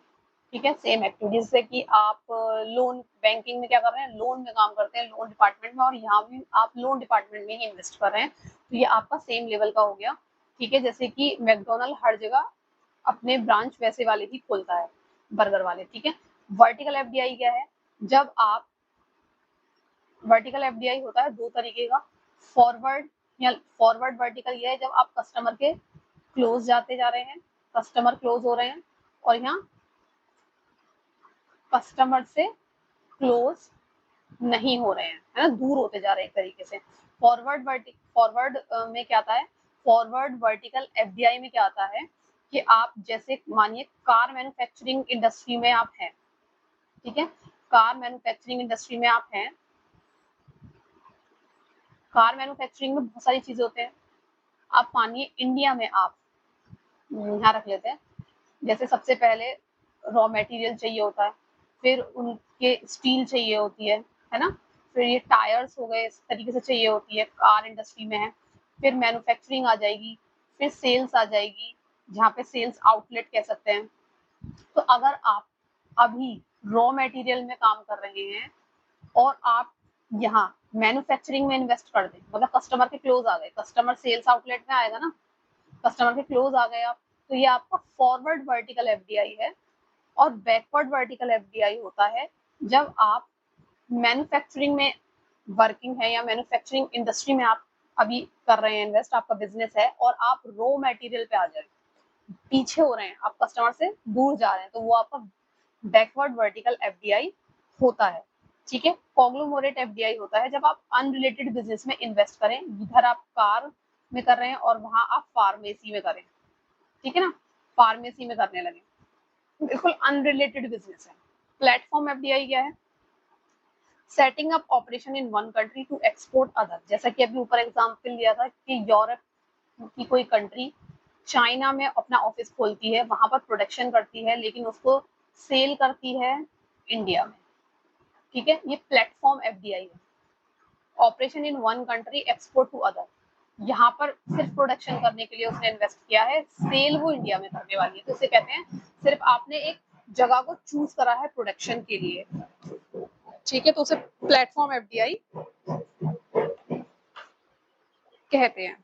ठीक है। सेम एक्टिविटी, जैसे कि आप लोन, बैंकिंग में क्या कर रहे हैं, लोन में काम करते हैं, लोन डिपार्टमेंट में, और यहाँ भी आप लोन डिपार्टमेंट में ही इन्वेस्ट कर रहे हैं, तो ये आपका सेम लेवल का हो गया, ठीक है। जैसे कि मैकडोनल्ड हर जगह अपने ब्रांच वैसे वाले ही खोलता है, बर्गर वाले, ठीक है। वर्टिकल एफडीआई क्या है, जब आप, वर्टिकल एफडीआई होता है दो तरीके का, फॉरवर्ड या फॉरवर्ड वर्टिकल, ये है जब आप कस्टमर के क्लोज जाते जा रहे हैं, कस्टमर क्लोज हो रहे हैं, और यहाँ कस्टमर से क्लोज नहीं हो रहे हैं, है ना, दूर होते जा रहे हैं एक तरीके से। फॉरवर्ड में क्या आता है, फॉरवर्ड वर्टिकल एफडीआई में क्या आता है कि आप जैसे मानिए कार मैन्युफैक्चरिंग इंडस्ट्री में आप हैं, ठीक है, कार मैन्युफैक्चरिंग इंडस्ट्री में आप हैं, कार मैन्युफैक्चरिंग में बहुत सारी चीजें होते हैं, आप मानिए इंडिया में आप यहाँ रख लेते हैं, जैसे सबसे पहले रॉ मटेरियल चाहिए होता है, फिर उनके स्टील चाहिए होती है ना, फिर ये टायर्स हो गए, इस तरीके से चाहिए होती है, कार इंडस्ट्री में है, फिर मैन्युफैक्चरिंग आ जाएगी, फिर सेल्स आ जाएगी, जहाँ पे सेल्स आउटलेट कह सकते हैं। तो अगर आप अभी रॉ मटेरियल में काम कर रहे हैं और आप यहाँ मैन्युफैक्चरिंग में इन्वेस्ट कर दें, मतलब कस्टमर के क्लोज आ गए, कस्टमर सेल्स आउटलेट में आएगा ना, कस्टमर के क्लोज आ गए आप, तो ये आपका फॉरवर्ड वर्टिकल एफडीआई है। और बैकवर्ड वर्टिकल एफडीआई होता है जब आप मैन्युफैक्चरिंग में वर्किंग है या मैन्युफैक्चरिंग इंडस्ट्री में आप अभी कर रहे हैं इन्वेस्ट, आपका बिजनेस है, और आप रॉ मटेरियल पे आ जाए, पीछे हो रहे हैं, आप कस्टमर से दूर जा रहे हैं, तो वो आपका बैकवर्ड वर्टिकल एफडीआई होता है, ठीक है। कॉन्ग्लोमरेट एफडीआई होता है जब आप अनरिलेटेड बिजनेस में इन्वेस्ट करें, इधर आप कार में कर रहे हैं और वहां आप फार्मेसी में करें, ठीक है ना, फार्मेसी में करने लगे, बिल्कुल अनरिलेटेड बिजनेस है। प्लेटफॉर्म एफडीआई क्या है? Setting up operation in one country to export other, जैसा कि अभी ऊपर एग्जांपल दिया था कि यूरोप की कोई कंट्री चाइना में अपना ऑफिस खोलती है, वहां पर प्रोडक्शन करती है, लेकिन उसको सेल करती है इंडिया में, ठीक है, ये प्लेटफॉर्म एफडीआई है। Operation in one country export to other, यहाँ पर सिर्फ प्रोडक्शन करने के लिए उसने इन्वेस्ट किया है, सेल वो इंडिया में करने वाली है, तो इसे कहते हैं सिर्फ आपने एक जगह को चूज करा है प्रोडक्शन के लिए, ठीक है, तो उसे प्लेटफॉर्म एफडीआई कहते हैं।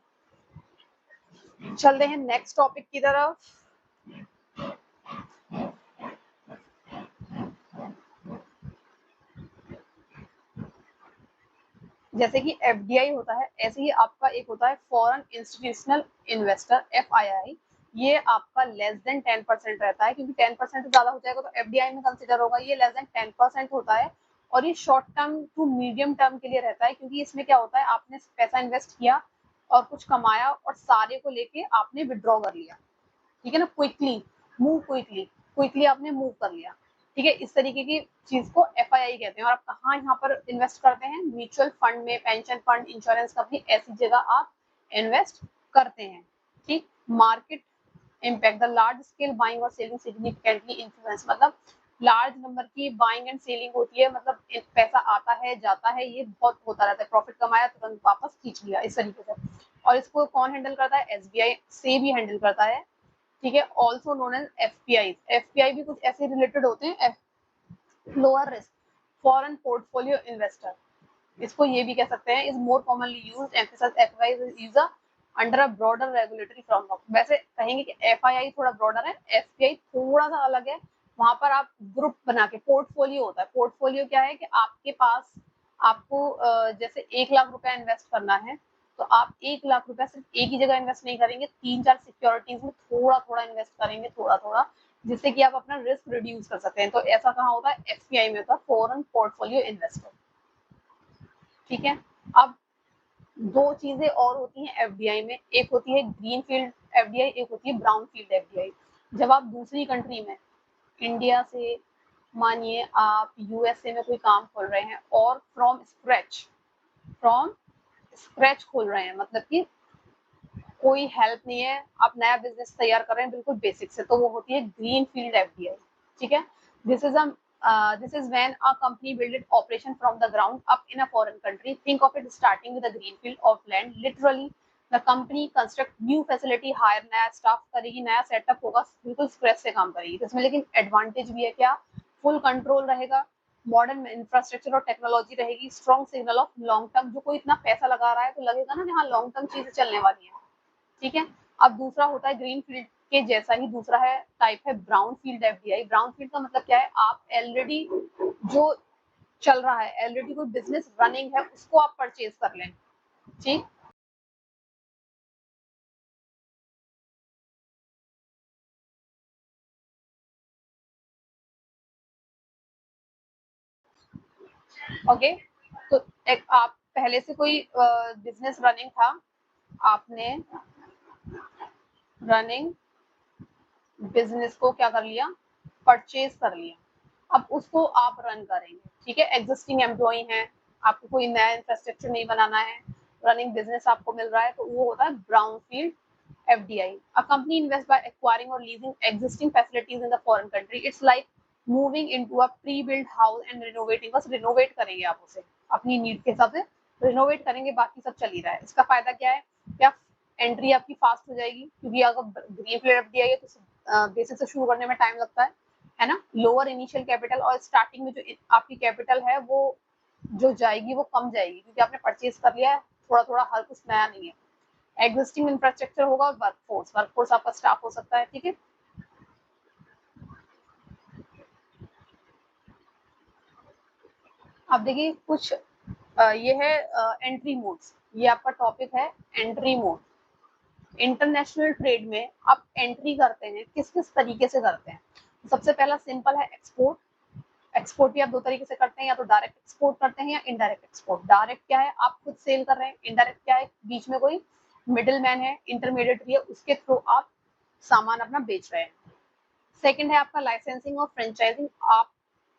चलते हैं नेक्स्ट टॉपिक की तरफ। जैसे कि एफडीआई होता है, ऐसे ही आपका एक होता है फॉरेन इंस्टीट्यूशनल इन्वेस्टर, एफआईआई। ये आपका लेस देन 10% रहता है, क्योंकि 10% ज्यादा हो जाएगा तो एफडीआई में कंसिडर होगा। ये लेस देन 10% होता है और ये short term to medium term के लिए रहता है, क्योंकि इसमें क्या होता है, आपने पैसा इन्वेस्ट किया और कुछ कमाया और सारे को लेके आपने विड्रॉ कर लिया, ठीक है ना, क्विकली आपने मूव कर लिया, ठीक है, इस तरीके की चीज को एफआईआई कहते हैं। और आप कहाँ यहाँ पर इन्वेस्ट करते हैं? म्यूचुअल फंड में, पेंशन फंड, इंश्योरेंस कंपनी, ऐसी जगह आप इन्वेस्ट करते हैं, ठीक। Market impact, the large scale buying और सेलिंग सिग्निफिकेंटली इन्फ्लुएंस, मतलब लार्ज नंबर की बाइंग एंड सेलिंग होती है, मतलब पैसा आता है जाता है, ये बहुत होता रहता है, प्रॉफिट कमाया तुरंत वापस खींच लिया, इस तरीके से। और इसको कौन हैंडल करता है? एसबीआई से भी हैंडल करता है, ठीक है, also known as FPI. FPI भी कुछ ऐसे रिलेटेड होते हैं, lower risk foreign portfolio investor, इसको ये भी कह सकते हैं, is more commonly used, emphasize FII is under a broader regulatory framework. वैसे कहेंगे कि एफआईआई थोड़ा ब्रॉडर है, एफपीआई थोड़ा सा अलग है, वहां पर आप ग्रुप बना के, पोर्टफोलियो होता है। पोर्टफोलियो क्या है कि आपके पास, आपको जैसे 1 लाख रुपया इन्वेस्ट करना है, तो आप 1 लाख रुपया सिर्फ एक ही जगह इन्वेस्ट नहीं करेंगे, 3-4 सिक्योरिटीज में थोड़ा थोड़ा इन्वेस्ट करेंगे, थोड़ा थोड़ा, जिससे कि आप अपना रिस्क रिड्यूस कर सकते हैं। तो ऐसा कहाँ होता है? एफपीआई में होता है, फॉरेन पोर्टफोलियो इन्वेस्टर, ठीक है। अब दो चीजें और होती हैं एफडीआई में, एक होती है ग्रीन फील्ड एफडीआई, एक होती है ब्राउन फील्ड एफडीआई। जब आप दूसरी कंट्री में, इंडिया से मानिए आप यूएसए में कोई काम खोल रहे हैं और फ्रॉम स्क्रैच खोल रहे हैं, मतलब कि कोई हेल्प नहीं है, आप नया बिजनेस तैयार कर रहे हैं बिल्कुल बेसिक से, तो वो होती है ग्रीन फील्ड एफडीआई, ठीक है। This is when a company build it operation from the ground up in a foreign country, think of it starting with a green field of land, literally the company construct new facility, hire नया स्टाफ करेगी, नया सेटअप होगा, बिल्कुल स्क्रैच से काम करेगी। तो इसमें लेकिन एडवांटेज भी है क्या? फुल कंट्रोल रहेगा, मॉडर्न इंफ्रास्ट्रक्चर और टेक्नोलॉजी रहेगी, strong signal of long term, जो कोई इतना पैसा लगा रहा है तो लगेगा ना जहाँ लॉन्ग टर्म चीजें चलने वाली है, ठीक है। अब दूसरा होता है ग्रीन फील्ड के जैसा ही दूसरा है टाइप है brown field FDI. Brown field का मतलब क्या है? आप ऑलरेडी जो चल रहा है, ऑलरेडी कोई बिजनेस रनिंग है, उसको आप परचेज कर लें, ठीक। ओके, तो एक आप पहले से कोई बिजनेस रनिंग था, आपने रनिंग बिजनेस को क्या कर लिया? परचेज कर लिया, अब उसको आप रन करेंगे, ठीक है। एग्जिस्टिंग एम्प्लॉय है, आपको कोई नया इंफ्रास्ट्रक्चर नहीं बनाना है, रनिंग बिजनेस आपको मिल रहा है, तो वो होता है brown field FDI. A company invest by acquiring और leasing existing facilities in the foreign country, it's like moving into a pre build house and renovating, बस रिनोवेट करेंगे आप उसे अपनी नीड के हिसाब से रिनोवेट करेंगे, बाकी सब चल ही रहा है। इसका फायदा क्या है? क्या एंट्री आपकी फास्ट हो जाएगी, क्योंकि अगर ग्रीन फील्ड एफडीआई है तो बेसिक से शुरू करने में टाइम लगता है ना। लोअर इनिशियल कैपिटल, और स्टार्टिंग में जो आपकी कैपिटल है वो जो जाएगी वो कम जाएगी, क्योंकि आपने परचेज कर लिया है, थोड़ा थोड़ा, हर कुछ नया नहीं है। एग्जिस्टिंग इंफ्रास्ट्रक्चर होगा और वर्कफोर्स आपका स्टाफ हो सकता है, ठीक है। अब देखिए कुछ ये है एंट्री मोड्स, ये आपका टॉपिक है एंट्री मोड। इंटरनेशनल ट्रेड में आप एंट्री करते हैं किस किस तरीके से करते हैं? सबसे पहला सिंपल है एक्सपोर्ट। एक्सपोर्ट भी आप दो तरीके से करते हैं, या तो डायरेक्ट एक्सपोर्ट करते हैं या इनडायरेक्ट एक्सपोर्ट। डायरेक्ट क्या है, आप खुद सेल कर रहे हैं। इनडायरेक्ट क्या है, बीच में कोई मिडिल मैन है, इंटरमीडिएटरी है, उसके थ्रू आप सामान अपना बेच रहे हैं। सेकंड है आपका लाइसेंसिंग और फ्रेंचाइजिंग। आप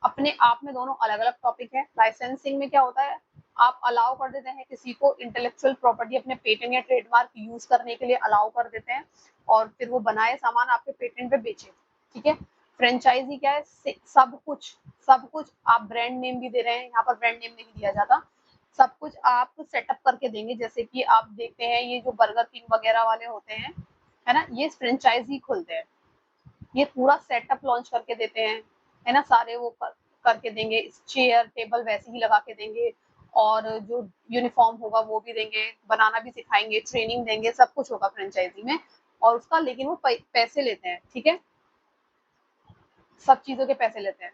अपने आप में दोनों अलग अलग टॉपिक है। लाइसेंसिंग में क्या होता है, आप अलाउ कर देते हैं किसी को इंटेलेक्चुअल प्रॉपर्टी अपने पेटेंट या ट्रेडमार्क यूज करने के लिए अलाउ कर देते हैं, और फिर वो बनाए सामान आपके पेटेंट पे बेचे, ठीक है। फ्रेंचाइजी क्या है, सब कुछ आप ब्रांड नेम भी दे रहे हैं, यहाँ पर ब्रांड नेम नहीं दिया जाता, सब कुछ आप सेटअप करके देंगे। जैसे कि आप देखते हैं ये जो बर्गर किंग वगैरह वाले होते हैं, है ना, ये फ्रेंचाइजी खोलते हैं, ये पूरा सेटअप लॉन्च करके देते हैं, है ना, सारे वो करके देंगे, चेयर टेबल वैसे ही लगा के देंगे, और जो यूनिफॉर्म होगा वो भी देंगे, बनाना भी सिखाएंगे, ट्रेनिंग देंगे, सब कुछ होगा फ्रेंचाइजी में। और उसका लेकिन वो पैसे लेते हैं, ठीक है, सब चीजों के पैसे लेते हैं।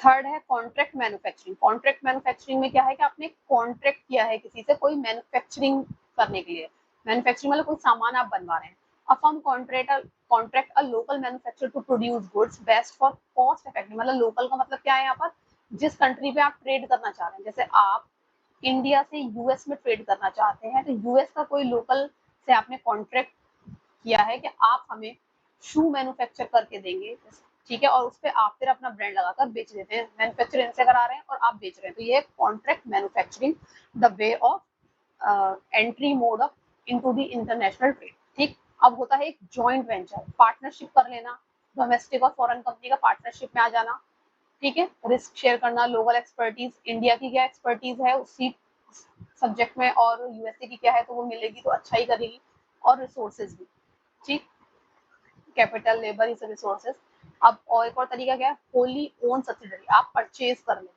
थर्ड है कॉन्ट्रैक्ट मैन्युफैक्चरिंग। कॉन्ट्रैक्ट मैन्युफैक्चरिंग में क्या है कि आपने कॉन्ट्रैक्ट किया है किसी से कोई मैन्युफैक्चरिंग करने के लिए। मैन्युफैक्चरिंग मतलब कोई सामान आप बनवा रहे हैं। A firm contract a local manufacturer to produce goods best for cost effective. मतलब लोकल का मतलब क्या है, यहाँ पर जिस कंट्री पे आप ट्रेड करना चाह रहे हैं, जैसे आप इंडिया से यूएस में ट्रेड करना चाहते हैं, तो यूएस का कोई लोकल से आपने कॉन्ट्रैक्ट किया है कि आप हमें शू मैन्युफैक्चर करके देंगे, ठीक है, और उस पर आप फिर अपना ब्रांड लगाकर बेच देते हैं। मैन्युफैक्चर इनसे करा रहे हैं और आप बेच रहे हैं, तो ये contract manufacturing, the way of entry mode of into the international trade. ठीक, अब होता है एक जॉइंट वेंचर, पार्टनरशिप कर लेना, डोमेस्टिक और फॉरेन कंपनी का पार्टनरशिप में आ जाना, ठीक है, रिस्क शेयर करना, लोकल एक्सपर्टीज, इंडिया की क्या एक्सपर्टीज है उसी सब्जेक्ट में और यूएसए की क्या है तो वो मिलेगी तो अच्छा ही करेगी, और रिसोर्सेज भी, ठीक, कैपिटल, लेबर, इस रिसोर्सेज। अब और एक और तरीका क्या है, होली ओन सब्सिडरी, आप परचेज कर ले,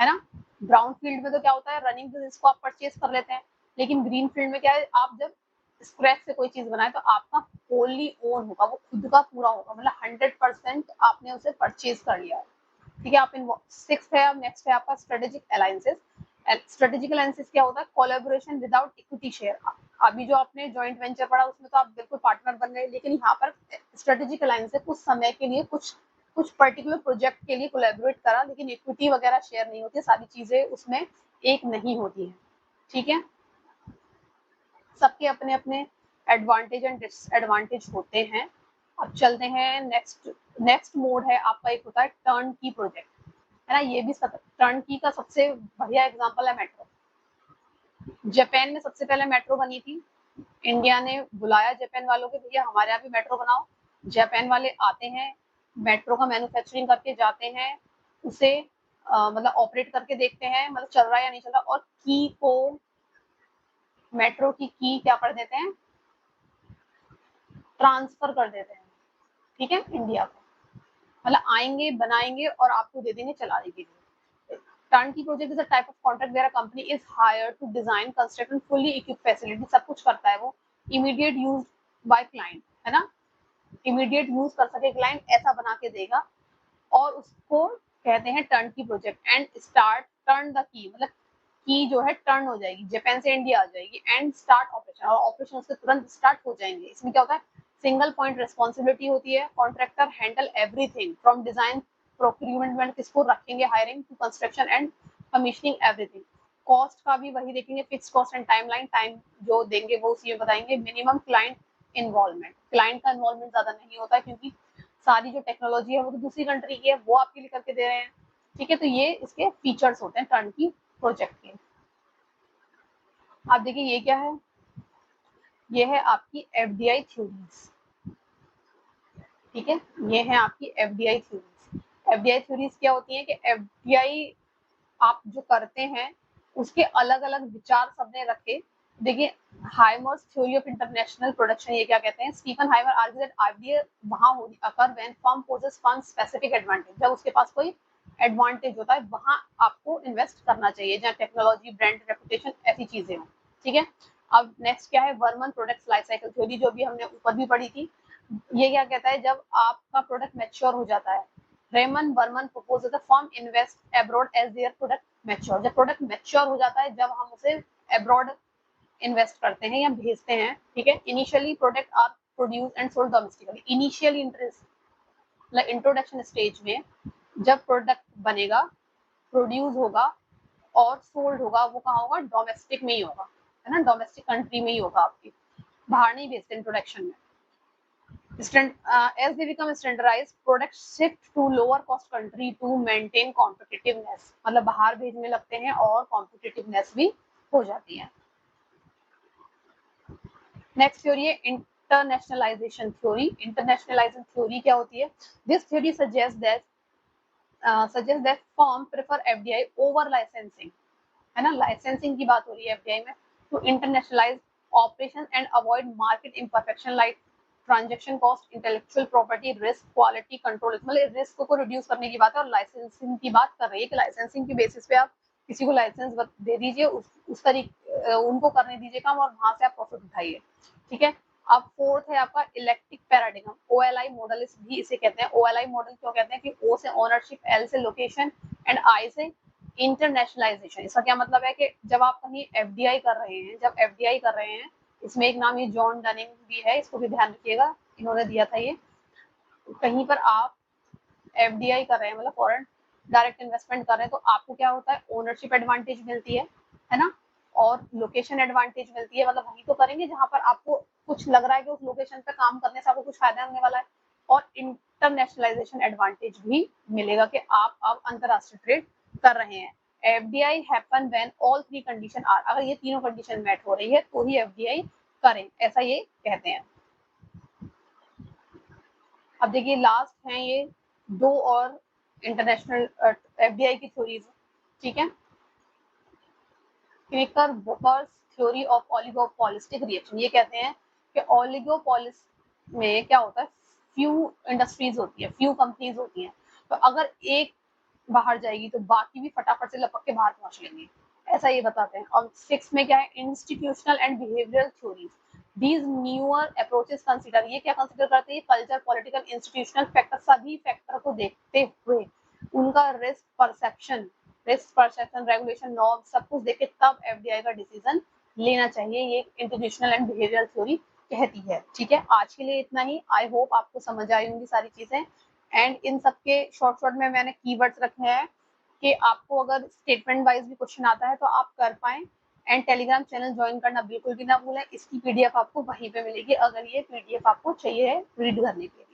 है ना। ब्राउन फील्ड में तो क्या होता है, रनिंग बिजनेस को आप परचेज कर लेते हैं, लेकिन ग्रीन फील्ड में क्या है, आप जब स्क्रैच से कोई चीज बनाए तो आपका होली ओन होगा, वो खुद का पूरा होगा, मतलब 100% आपने उसे परचेज कर लिया है, ठीक है। आप इन सिक्स्थ है, नेक्स्ट है आपका स्ट्रेटेजिक अलायंसेस। स्ट्रेटेजिक अलायंसेस क्या होता है, कोलैबोरेशन विदाउट इक्विटी शेयर। अभी जो आपने जॉइंट वेंचर पढ़ा उसमें तो आप बिल्कुल पार्टनर बन गए, लेकिन यहाँ पर स्ट्रेटेजिक अलायंस है कुछ समय के लिए कुछ पर्टिकुलर प्रोजेक्ट के लिए कोलैबोरेट करा, लेकिन इक्विटी वगैरह शेयर नहीं होती, सारी चीजें उसमें एक नहीं होती है, ठीक है। सबके अपने अपने एडवांटेज एंड डिसएडवांटेज होते हैं। अब चलते हैं नेक्स्ट मोड है आपका, एक होता है टर्न की प्रोजेक्ट, है ना। ये भी टर्न की का सबसे बढ़िया एग्जांपल है मेट्रो। जापान में सबसे पहले मेट्रो बनी थी, इंडिया ने बुलाया जापान वालों को, भैया हमारे यहाँ भी मेट्रो बनाओ। जापान वाले आते हैं, मेट्रो का मैन्युफैक्चरिंग करके जाते हैं, उसे मतलब ऑपरेट करके देखते हैं, मतलब चल रहा है या नहीं चल रहा, और की को, मेट्रो की क्या कर देते हैं, ट्रांसफर कर देते हैं, ठीक है, इंडिया को। मतलब आएंगे, बनाएंगे और आपको दे देंगे चलाने के लिए। Turnkey project is a type of contract where a company is hired to design, construct and fully equip facility, सब कुछ करता है वो, इमीडिएट यूज बाय क्लाइंट, है ना, इमीडिएट यूज कर सके क्लाइंट, ऐसा बना के देगा, और उसको कहते हैं turnkey project. And start turn the key, मतलब की जो है टर्न हो जाएगी, जापान से इंडिया आ जाएगी, एंड स्टार्ट ऑपरेशन, और ऑपरेशन उसके तुरंत स्टार्ट हो जाएंगे। इसमें क्या होता है, सिंगल पॉइंट रिस्पॉन्सिबिलिटी होती है, contractor handle everything from design, procurement, किसको रखेंगे hiring, to construction and commissioning everything. Cost का भी वही देखेंगे, fix cost and timeline, time जो देंगे वो उसी में बताएंगे। मिनिमम क्लाइंट इन्वॉल्वमेंट, क्लाइंट का इन्वॉल्वमेंट ज्यादा नहीं होता है, क्योंकि सारी जो टेक्नोलॉजी है वो तो दूसरी कंट्री की है, वो आपके लिए करके दे रहे हैं, ठीक है। तो ये इसके फीचर्स होते हैं टर्न की प्रोजेक्ट के। आप देखिए ये क्या है, ये है आपकी एफडीआई थ्योरीज, ठीक है, ये है आपकी एफडीआई थ्योरीज। एफडीआई थ्योरीज क्या होती है कि एफडीआई आप जो करते हैं उसके अलग अलग विचार सबने रखे। देखिए Hymer's theory of international production, ये क्या कहते हैं, Stephen Hymer argue that IDA वहां occur when firm possesses firm specific advantage, जब उसके पास कोई एडवांटेज होता है वहां आपको इन्वेस्ट करना चाहिए, जहां टेक्नोलॉजी, ब्रांड रेपुटेशन, ऐसी चीजें हो, ठीक है। अब नेक्स्ट क्या है, Varman products life cycle theory, जो भी हमने ऊपर भी पढ़ी थी। ये क्या कहता है, जब आपका प्रोडक्ट मैच्योर हो जाता है, Raymond Vernon propose the firm invest abroad as their product mature, जब प्रोडक्ट मैच्योर हो जाता है, जब हम उसे अब्रॉड इन्वेस्ट करते हैं या भेजते हैं, ठीक है। Initially product are produce and sold domestically, initially interest मतलब इंट्रोडक्शन स्टेज में जब प्रोडक्ट बनेगा, प्रोड्यूस होगा और सोल्ड होगा, वो कहाँ होगा, डोमेस्टिक में ही होगा, है ना, डोमेस्टिक कंट्री में ही होगा आपकी, बाहर नहीं भेजते इंट्रोडक्शन में। As they become standardized, products shift to lower cost country to maintain competitiveness, मतलब बाहर भेजने लगते हैं और competitiveness भी हो जाती है। नेक्स्ट थ्योरी है इंटरनेशनलाइजेशन थ्योरी। इंटरनेशनलाइजेशन थ्योरी क्या होती है? This theory suggest that firm prefer FDI over licensing, है ना, लाइसेंसिंग की बात हो रही है एफडीआई में, to internationalize operation and avoid market imperfection like transaction cost, intellectual property risk, quality control, मतलब रिस्क को रिड्यूस करने की बात है। और लाइसेंसिंग की बात कर रही है कि लाइसेंसिंग की बेसिस पे आप किसी को लाइसेंस दे दीजिए, उस तरीके उनको करने दीजिए काम और वहां से आप प्रॉफिट उठाइए, ठीक है। अब फोर्थ है आपका इलेक्ट्रिक पैराडिगम, ओएलआई मॉडल भी इसे कहते हैं। ओएलआई मॉडल क्यों कहते हैं? कि ओ से ओनरशिप, एल से लोकेशन एंड आई से इंटरनेशनलाइजेशन। इसका क्या मतलब है कि जब आप कहीं एफडीआई कर रहे हैं, इसमें एक नाम ये जॉन डनिंग भी है, इसको भी ध्यान रखिएगा, इन्होंने दिया था ये। कहीं पर आप एफडीआई कर रहे हैं, मतलब फॉरेन डायरेक्ट इन्वेस्टमेंट कर रहे हैं, तो आपको क्या होता है, ओनरशिप एडवांटेज मिलती है ना, और लोकेशन एडवांटेज मिलती है, मतलब वही तो करेंगे जहां पर आपको कुछ लग रहा है कि उस लोकेशन पे काम करने से आपको कुछ फायदा होने वाला है। और इंटरनेशनलाइजेशन एडवांटेज भी मिलेगा कि आप अब अंतरराष्ट्रीय ट्रेड कर रहे हैं। FDI happen when all three condition are, अगर ये तीनों कंडीशन मेट हो रही है तो ही एफडीआई करें, ऐसा ये कहते हैं। अब देखिए लास्ट है ये दो और इंटरनेशनल एफडीआई की थ्योरीज, ठीक है। क्रेकर-बुकर्स थ्योरी ऑफ ओलिगोपॉलिस्टिक रिएक्शन, ये कहते हैं कि ओलिगोपॉलिस में क्या होता है, फ्यू इंडस्ट्रीज होती है, फ्यू कंपनीज होती हैं, तो अगर एक बाहर जाएगी तो बाकी भी फटाफट से लपक के बाहर पहुंच लेंगे, ऐसा ये बताते हैं। और 6 में क्या है, institutional and behavioural theories, these newer approaches consider, ये क्या कंसीडर करते हैं, कल्चर, पॉलिटिकल, इंस्टीट्यूशनल फैक्टर, सभी फैक्टर को देखते हुए उनका रिस्क परसेप्शन, रेगुलेशन, नॉर्म, सब कुछ देखे तब एफडीआई का डिसीजन लेना चाहिए, ये इंस्टीट्यूशनल एंड बिहेवियरल थ्योरी कहती है, ठीक है। आज के लिए इतना ही, आई होप आपको समझ आई होंगी सारी चीजें। एंड इन सबके शॉर्ट में मैंने कीवर्ड्स रखे हैं कि आपको अगर स्टेटमेंट वाइज भी क्वेश्चन आता है तो आप कर पाएं। एंड टेलीग्राम चैनल ज्वाइन करना बिल्कुल भी ना भूलें, इसकी पीडीएफ आपको वहीं पे मिलेगी अगर ये पीडीएफ आपको चाहिए रीड करने के लिए।